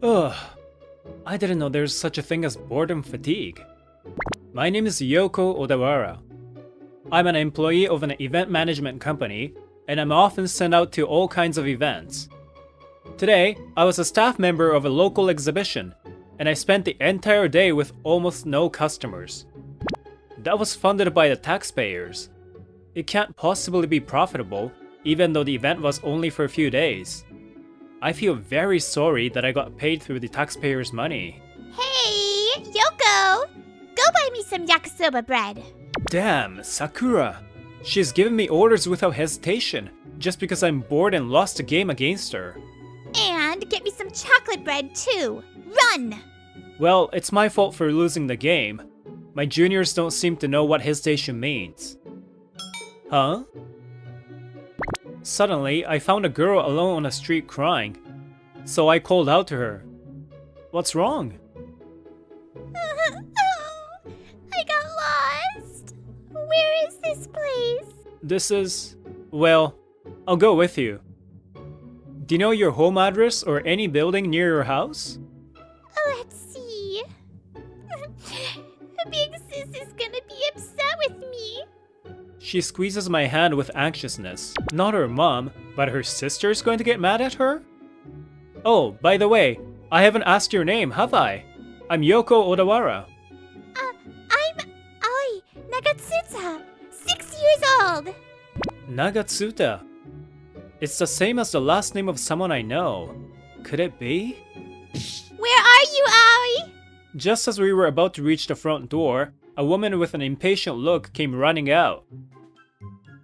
Ugh, I didn't know there's such a thing as boredom fatigue. My name is Yoko Odawara. I'm an employee of an event management company, and I'm often sent out to all kinds of events. Today, I was a staff member of a local exhibition, and I spent the entire day with almost no customers. That was funded by the taxpayers. It can't possibly be profitable, even though the event was only for a few days. I feel very sorry that I got paid through the taxpayers' money. Hey, Yoko! Go buy me some yakisoba bread. Damn, Sakura! She's given me orders without hesitation, just because I'm bored and lost a game against her. And get me some chocolate bread too. Run! Well, it's my fault for losing the game. My juniors don't seem to know what hesitation means. Huh? Suddenly, I found a girl alone on the street crying, so I called out to her. What's wrong? I got lost. Where is this place? This is... well, I'll go with you. Do you know your home address or any building near your house? Let's see. Big sis is gonna be upset with me. She squeezes my hand with anxiousness. Not her mom, but her sister's going to get mad at her? Oh, by the way, I haven't asked your name, have I? I'm Yoko Odawara. I'm Ai Nagatsuta, 6 years old. Nagatsuta. It's the same as the last name of someone I know. Could it be? Where are you, Ai? Just as we were about to reach the front door, a woman with an impatient look came running out.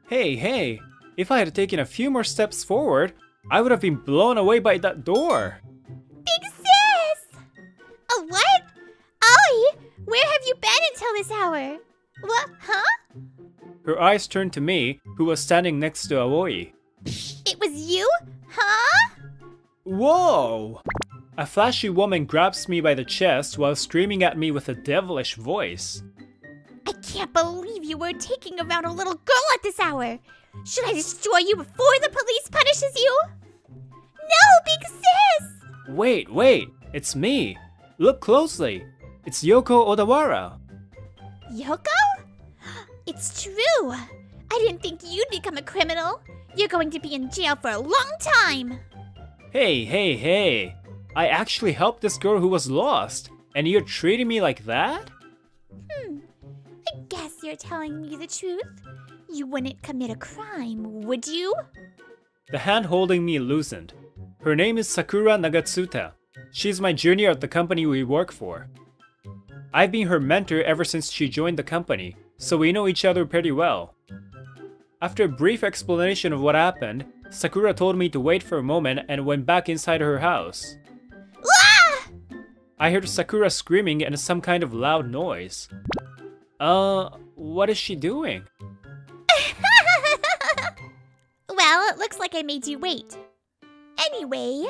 Hey, if I had taken a few more steps forward, I would have been blown away by that door. Big sis! Oh, what? Ai, where have you been until this hour? What, huh? Her eyes turned to me, who was standing next to Aoi. It was you? Huh? Whoa! A flashy woman grabs me by the chest while screaming at me with a devilish voice. I can't believe you were taking around a little girl at this hour. Should I destroy you before the police punishes you? No, big sis! Wait, it's me. Look closely. It's Yoko Odawara. Yoko? It's true. I didn't think you'd become a criminal. You're going to be in jail for a long time. Hey. I actually helped this girl who was lost, and you're treating me like that? I guess you're telling me the truth. You wouldn't commit a crime, would you? The hand holding me loosened. Her name is Sakura Nagatsuta. She's my junior at the company we work for. I've been her mentor ever since she joined the company, so we know each other pretty well. After a brief explanation of what happened, Sakura told me to wait for a moment and went back inside her house. Ah! I heard Sakura screaming and some kind of loud noise. What is she doing? Well, it looks like I made you wait. Anyway,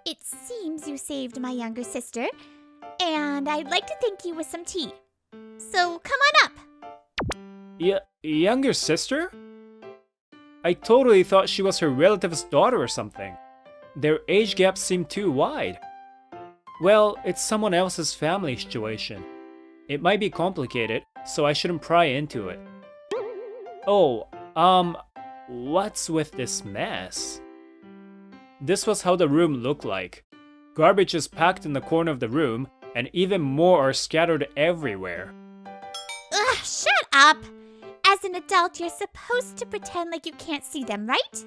it seems you saved my younger sister, and I'd like to thank you with some tea. So come on up. Younger sister? I totally thought she was her relative's daughter or something. Their age gaps seem too wide. Well, it's someone else's family situation. It might be complicated, so I shouldn't pry into it. Oh, what's with this mess? This was how the room looked like. Garbage is packed in the corner of the room, and even more are scattered everywhere. Ugh, shut up! As an adult, you're supposed to pretend like you can't see them, right?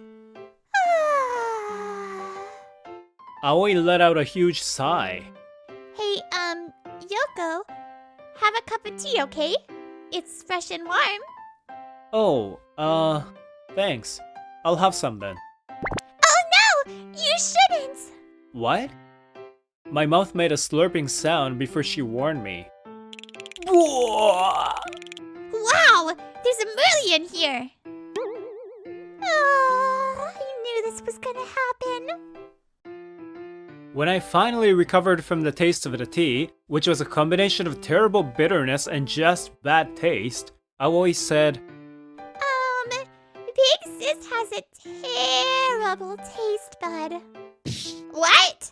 Aoi let out a huge sigh. Hey, Yoko, have a cup of tea, okay? It's fresh and warm. Oh, thanks. I'll have some then. Oh no! You shouldn't! What? My mouth made a slurping sound before she warned me. Wow! There's a million here! Oh, I knew this was gonna happen. When I finally recovered from the taste of the tea, which was a combination of terrible bitterness and just bad taste, Aoi said, Big sis has a terrible taste bud. What?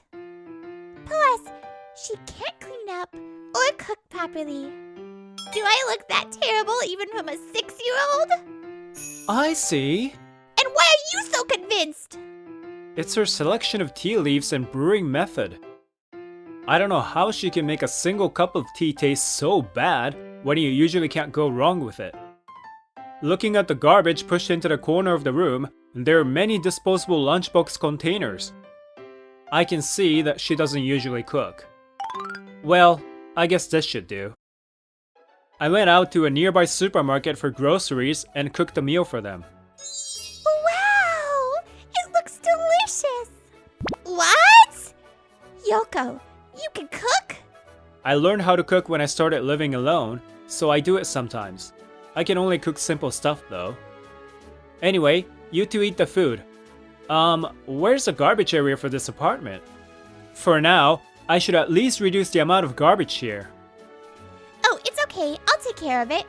she can't clean up or cook properly. Do I look that terrible even from a 6-year-old? I see. And why are you so convinced? It's her selection of tea leaves and brewing method. I don't know how she can make a single cup of tea taste so bad when you usually can't go wrong with it. Looking at the garbage pushed into the corner of the room, there are many disposable lunchbox containers. I can see that she doesn't usually cook. Well, I guess this should do. I went out to a nearby supermarket for groceries and cooked a meal for them. Wow! It looks delicious! What? Yoko, you can cook? I learned how to cook when I started living alone, so I do it sometimes. I can only cook simple stuff though. Anyway, you two eat the food. Where's the garbage area for this apartment? For now, I should at least reduce the amount of garbage here. Oh, it's okay. I'll take care of it.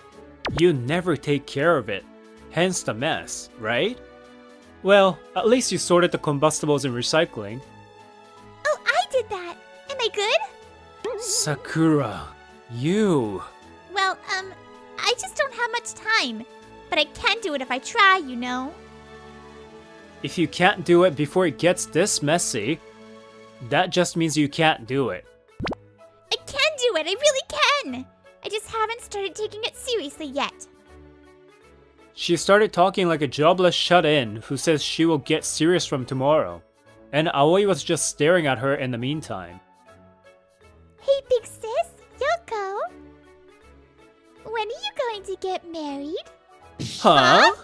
You never take care of it, hence the mess, right? Well, at least you sorted the combustibles and recycling. Oh, I did that. Am I good? Sakura, you... Well, I just don't have much time. But I can do it if I try, you know. If you can't do it before it gets this messy, that just means you can't do it. I can do it. I really can. I just haven't started taking it seriously yet. She started talking like a jobless shut-in who says she will get serious from tomorrow, and Aoi was just staring at her in the meantime. Hey, big sis, Yoko. When are you going to get married? Huh?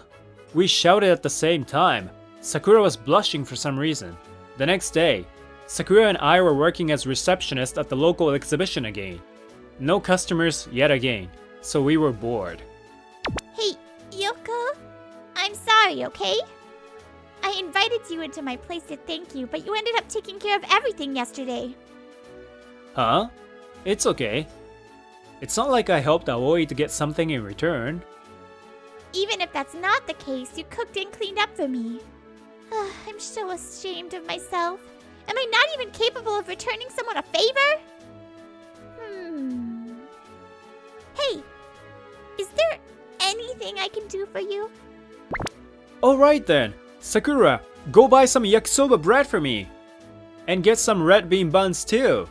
We shouted at the same time. Sakura was blushing for some reason. The next day, Sakura and I were working as receptionists at the local exhibition again. No customers yet again, so we were bored. Hey, Yoko, I'm sorry, okay? I invited you into my place to thank you, but you ended up taking care of everything yesterday. Huh? It's okay. It's not like I helped Aoi to get something in return. Even if that's not the case, you cooked and cleaned up for me. I'm so ashamed of myself. Am I not even capable of returning someone a favor? Hey, is there anything I can do for you? Alright then, Sakura, go buy some yakisoba bread for me. And get some red bean buns too.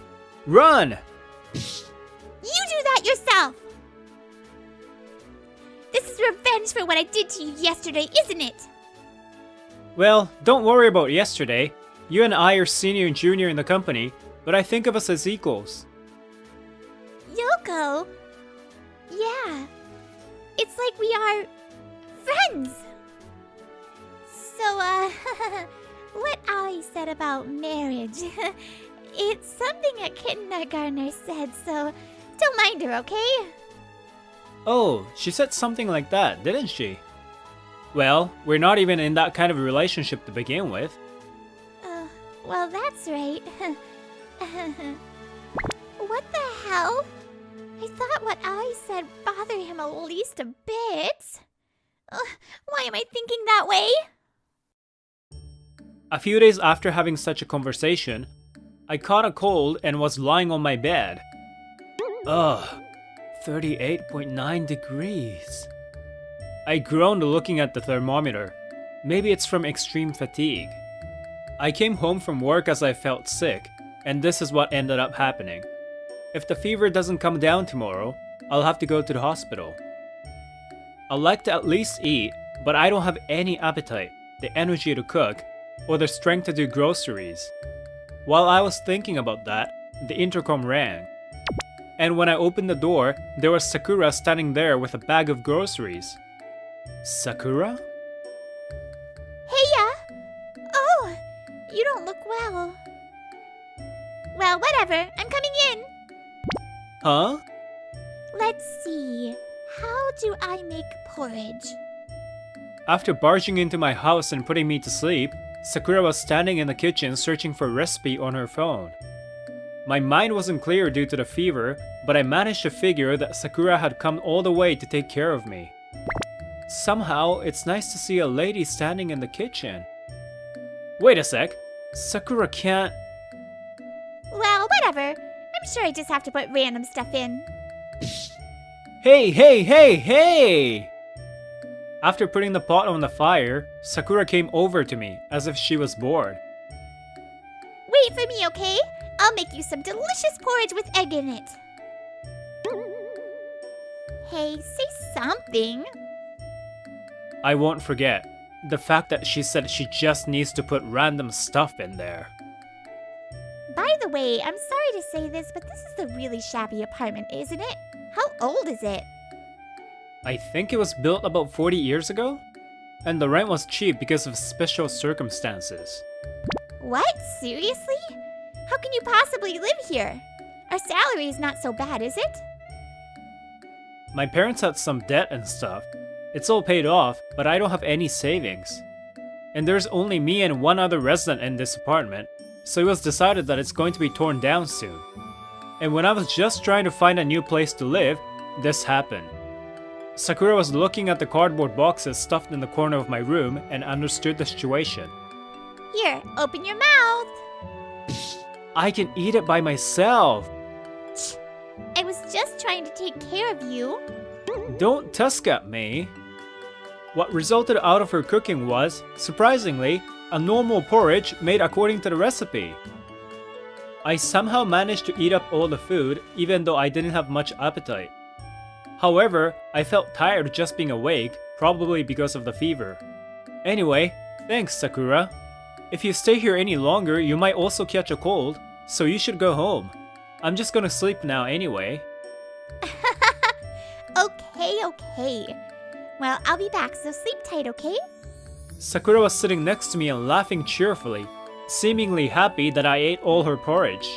Run! You do that yourself! This is revenge for what I did to you yesterday, isn't it? Well, don't worry about yesterday. You and I are senior and junior in the company, but I think of us as equals. Yoko? Yeah. It's like we are friends. So, what Aoi said about marriage, it's something a kindergartner said, so don't mind her, okay? Oh, she said something like that, didn't she? Well, we're not even in that kind of relationship to begin with. Well, that's right. What the hell? I thought what Aoi said bothered him at least a bit. Why am I thinking that way? A few days after having such a conversation, I caught a cold and was lying on my bed. Ugh, 38.9 degrees. I groaned looking at the thermometer. Maybe it's from extreme fatigue. I came home from work as I felt sick, and this is what ended up happening. If the fever doesn't come down tomorrow, I'll have to go to the hospital. I'd like to at least eat, but I don't have any appetite, the energy to cook, or the strength to do groceries. While I was thinking about that, the intercom rang. And when I opened the door, there was Sakura standing there with a bag of groceries. Sakura? Heya! Oh, you don't look well. Well, whatever. I'm coming in. Huh? Let's see. How do I make porridge? After barging into my house and putting me to sleep, Sakura was standing in the kitchen searching for a recipe on her phone. My mind wasn't clear due to the fever, but I managed to figure that Sakura had come all the way to take care of me. Somehow, it's nice to see a lady standing in the kitchen. Wait a sec. Sakura can't... Well, whatever. I'm I'm sure I just have to put random stuff in. Hey, hey, hey, hey! After putting the pot on the fire, Sakura came over to me as if she was bored. Wait for me, okay? I'll make you some delicious porridge with egg in it. Hey, say something. I won't forget. The fact that she said she just needs to put random stuff in there. By the way, I'm sorry to say this, but this is a really shabby apartment, isn't it? How old is it? I think it was built about 40 years ago? And the rent was cheap because of special circumstances. What? Seriously? How can you possibly live here? Our salary is not so bad, is it? My parents had some debt and stuff. It's all paid off, but I don't have any savings. And there's only me and one other resident in this apartment, so it was decided that it's going to be torn down soon. And when I was just trying to find a new place to live, this happened. Sakura was looking at the cardboard boxes stuffed in the corner of my room and understood the situation. Here, open your mouth. I can eat it by myself. I was just trying to take care of you. Don't tusk at me. What resulted out of her cooking was, surprisingly, a normal porridge made according to the recipe. I somehow managed to eat up all the food even though I didn't have much appetite. However, I felt tired just being awake, probably because of the fever. Anyway, thanks Sakura. If you stay here any longer, you might also catch a cold, so you should go home. I'm just gonna sleep now anyway. Okay. Well, I'll be back, so sleep tight, okay? Sakura was sitting next to me and laughing cheerfully, seemingly happy that I ate all her porridge.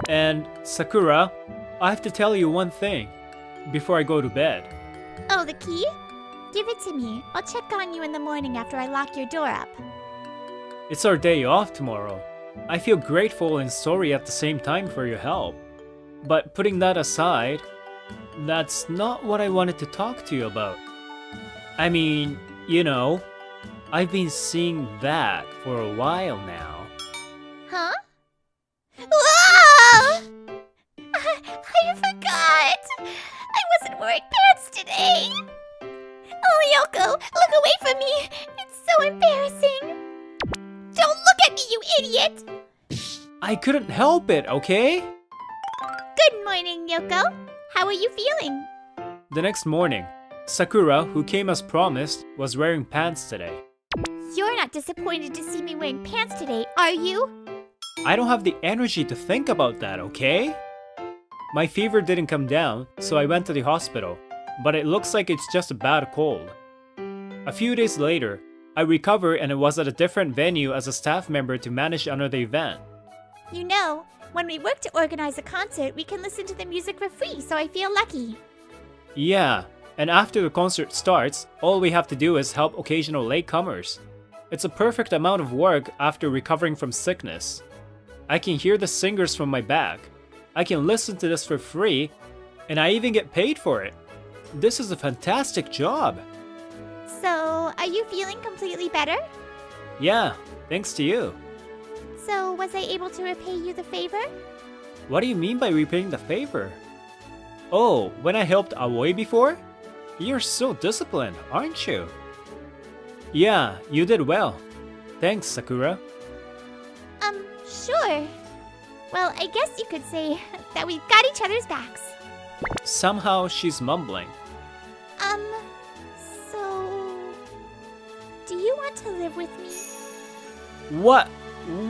And, Sakura, I have to tell you one thing before I go to bed. Oh, the key? Give it to me. I'll check on you in the morning after I lock your door up. It's our day off tomorrow. I feel grateful and sorry at the same time for your help. But putting that aside, that's not what I wanted to talk to you about. I mean, you know, I've been seeing that for a while now. Huh? Whoa! I forgot! I wasn't wearing pants today! Oh, Yoko, look away from me! It's so embarrassing! Don't look at me, you idiot! I couldn't help it, okay? Good morning, Yoko. How are you feeling? The next morning, Sakura, who came as promised, was wearing pants today. You're not disappointed to see me wearing pants today, are you? I don't have the energy to think about that, okay? My fever didn't come down, so I went to the hospital, but it looks like it's just a bad cold. A few days later, I recovered and it was at a different venue as a staff member to manage another event. You know, when we work to organize a concert, we can listen to the music for free, so I feel lucky. Yeah, and after the concert starts, all we have to do is help occasional latecomers. It's a perfect amount of work after recovering from sickness. I can hear the singers from my back. I can listen to this for free, and I even get paid for it. This is a fantastic job. So, are you feeling completely better? Yeah, thanks to you. So, was I able to repay you the favor? What do you mean by repaying the favor? Oh, when I helped Aoi before? You're so disciplined, aren't you? Yeah, you did well. Thanks, Sakura. Sure. Well, I guess you could say that we've got each other's backs. Somehow she's mumbling. So... do you want to live with me? What?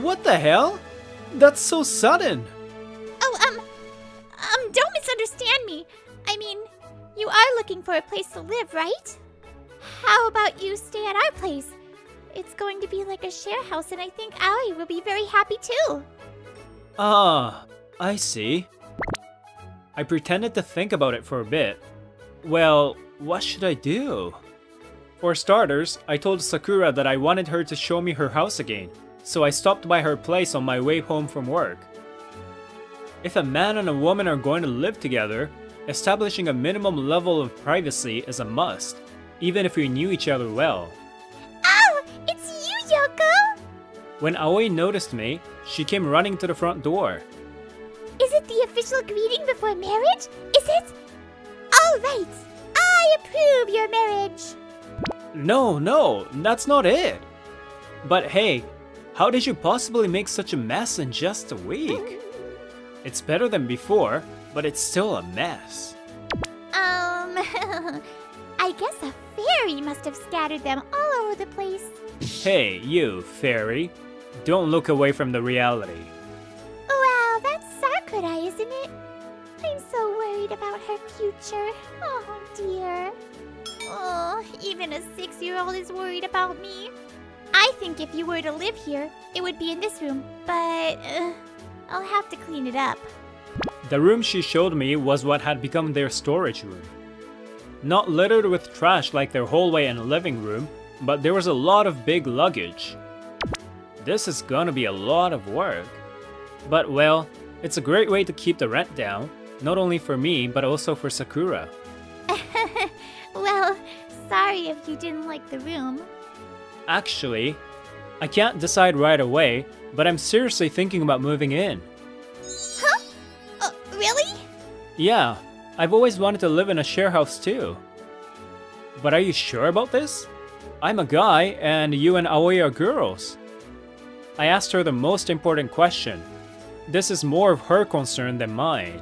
What the hell? That's so sudden. Oh, don't misunderstand me. I mean, you are looking for a place to live, right? How about you stay at our place? It's going to be like a share house, and I think Aoi will be very happy too. Ah, I see. I pretended to think about it for a bit. Well, what should I do? For starters, I told Sakura that I wanted her to show me her house again, so I stopped by her place on my way home from work. If a man and a woman are going to live together, establishing a minimum level of privacy is a must, even if we knew each other well. Oh, it's you, Yoko! When Aoi noticed me, she came running to the front door. Is it the official greeting before marriage? Is it? All right. I approve your marriage. No, that's not it. But hey, how did you possibly make such a mess in just a week? It's better than before, but it's still a mess. I guess a fairy must have scattered them all over the place. Hey, you, fairy. Don't look away from the reality. Wow, that's Sakura, isn't it? I'm so worried about her future. Oh, dear. Oh, even a 6-year-old is worried about me. I think if you were to live here, it would be in this room, but I'll have to clean it up. The room she showed me was what had become their storage room. Not littered with trash like their hallway and living room, but there was a lot of big luggage. This is gonna be a lot of work. But well, it's a great way to keep the rent down, not only for me, but also for Sakura. Well, sorry if you didn't like the room. Actually, I can't decide right away, but I'm seriously thinking about moving in. Huh? Really? Yeah, I've always wanted to live in a share house too. But are you sure about this? I'm a guy and you and Aoi are girls. I asked her the most important question. This is more of her concern than mine.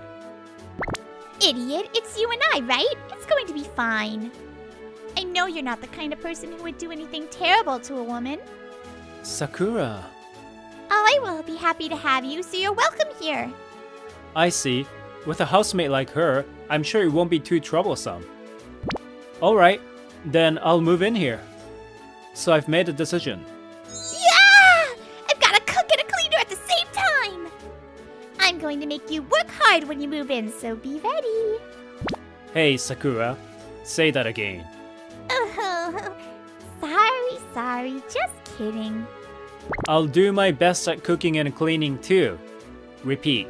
Idiot, it's you and I, right? It's going to be fine. I know you're not the kind of person who would do anything terrible to a woman. Sakura. Aoi will be happy to have you, so you're welcome here. I see. With a housemate like her, I'm sure it won't be too troublesome. Alright, then I'll move in here. So I've made a decision. Yeah! I've got a cook and a cleaner at the same time! I'm going to make you work hard when you move in, so be ready. Hey, Sakura. Say that again. Oh, sorry, just kidding. I'll do my best at cooking and cleaning too. Repeat.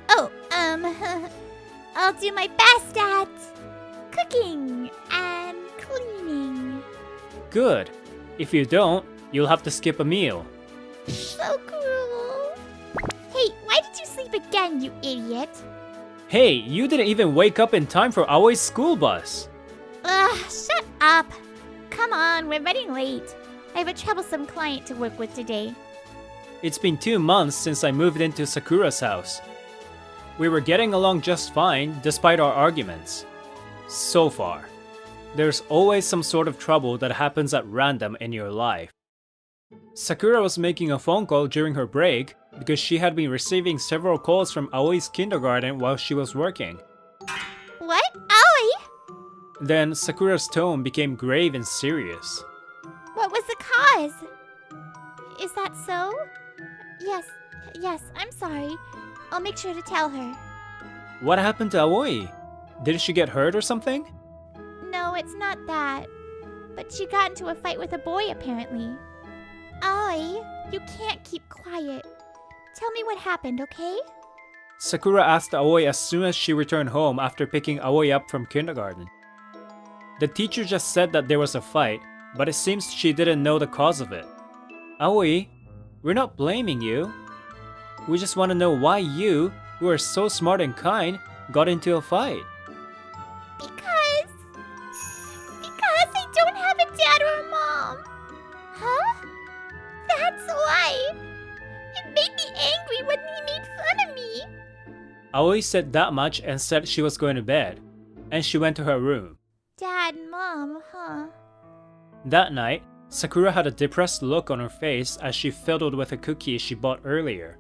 Oh, I'll do my best at cooking and cleaning. Good. If you don't, you'll have to skip a meal. So cruel. Hey, why did you sleep again, you idiot? Hey, you didn't even wake up in time for Aoi's school bus. Ugh, shut up. Come on, we're running late. I have a troublesome client to work with today. It's been 2 months since I moved into Sakura's house. We were getting along just fine despite our arguments. So far. There's always some sort of trouble that happens at random in your life. Sakura was making a phone call during her break because she had been receiving several calls from Aoi's kindergarten while she was working. What? Aoi? Then Sakura's tone became grave and serious. What was the cause? Is that so? Yes, I'm sorry. I'll make sure to tell her. What happened to Aoi? Did she get hurt or something? No, it's not that. But she got into a fight with a boy, apparently. Aoi, you can't keep quiet. Tell me what happened, okay? Sakura asked Aoi as soon as she returned home after picking Aoi up from kindergarten. The teacher just said that there was a fight, but it seems she didn't know the cause of it. Aoi, we're not blaming you. We just want to know why you, who are so smart and kind, got into a fight. Because I don't have a dad or a mom. Huh? That's why. It made me angry when he made fun of me. Aoi said that much and said she was going to bed, and she went to her room. Dad and mom, huh? That night, Sakura had a depressed look on her face as she fiddled with a cookie she bought earlier.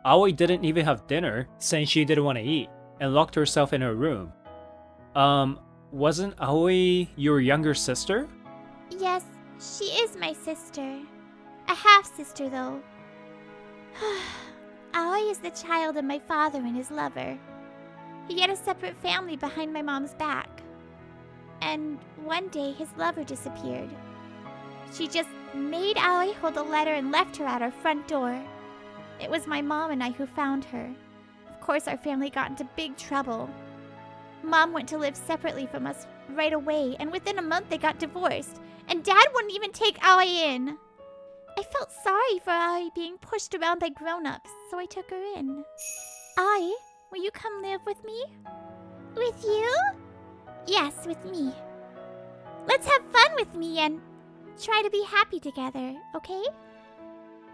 Aoi didn't even have dinner, saying she didn't want to eat, and locked herself in her room. Wasn't Aoi your younger sister? Yes, she is my sister. A half-sister, though. Aoi is the child of my father and his lover. He had a separate family behind my mom's back. And one day, his lover disappeared. She just made Aoi hold a letter and left her at our front door. It was my mom and I who found her. Of course, our family got into big trouble. Mom went to live separately from us right away, and within a month they got divorced, and Dad wouldn't even take Aoi in. I felt sorry for Aoi being pushed around by grown-ups, so I took her in. Ai, will you come live with me? With you? Yes, with me. Let's have fun with me and try to be happy together, okay?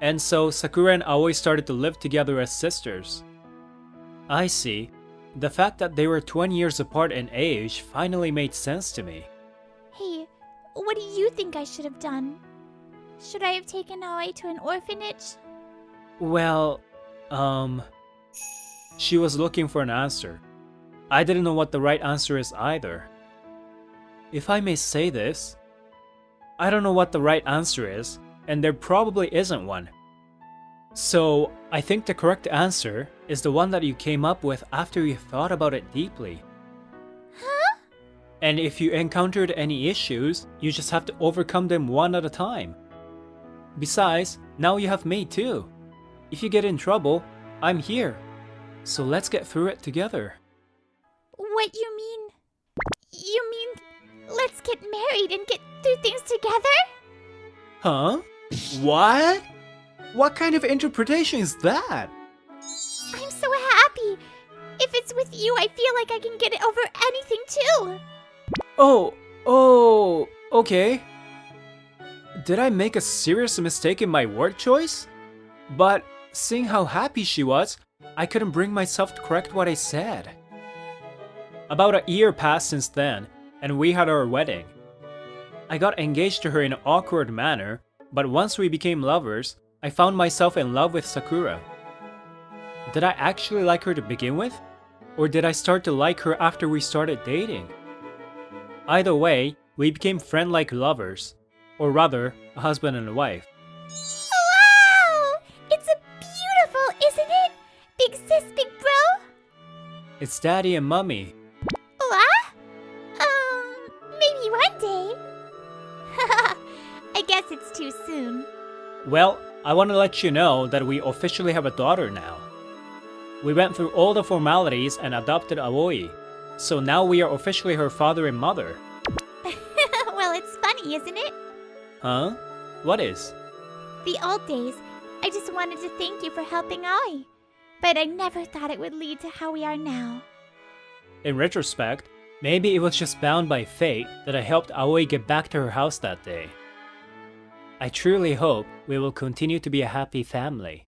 And so Sakura and Aoi started to live together as sisters. I see. The fact that they were 20 years apart in age finally made sense to me. Hey, what do you think I should have done? Should I have taken Aoi to an orphanage? Well, she was looking for an answer. I didn't know what the right answer is either. If I may say this, I don't know what the right answer is, and there probably isn't one. So, I think the correct answer is the one that you came up with after you thought about it deeply. Huh? And if you encountered any issues, you just have to overcome them one at a time. Besides, now you have me too. If you get in trouble, I'm here. So let's get through it together. What you mean? You mean let's get married and get through things together? Huh? What? What kind of interpretation is that? I'm so happy. If it's with you, I feel like I can get over anything too. Oh, okay. Did I make a serious mistake in my word choice? But seeing how happy she was, I couldn't bring myself to correct what I said. About a year passed since then, and we had our wedding. I got engaged to her in an awkward manner, but once we became lovers, I found myself in love with Sakura. Did I actually like her to begin with? Or did I start to like her after we started dating? Either way, we became friend-like lovers, or rather, a husband and a wife. Wow! It's a beautiful, isn't it? Big sis, big bro? It's daddy and mummy. What? Maybe one day. I guess it's too soon. Well, I want to let you know that we officially have a daughter now. We went through all the formalities and adopted Aoi, so now we are officially her father and mother. Well, it's funny, isn't it? Huh? What is? The old days, I just wanted to thank you for helping Aoi, but I never thought it would lead to how we are now. In retrospect, maybe it was just bound by fate that I helped Aoi get back to her house that day. I truly hope we will continue to be a happy family.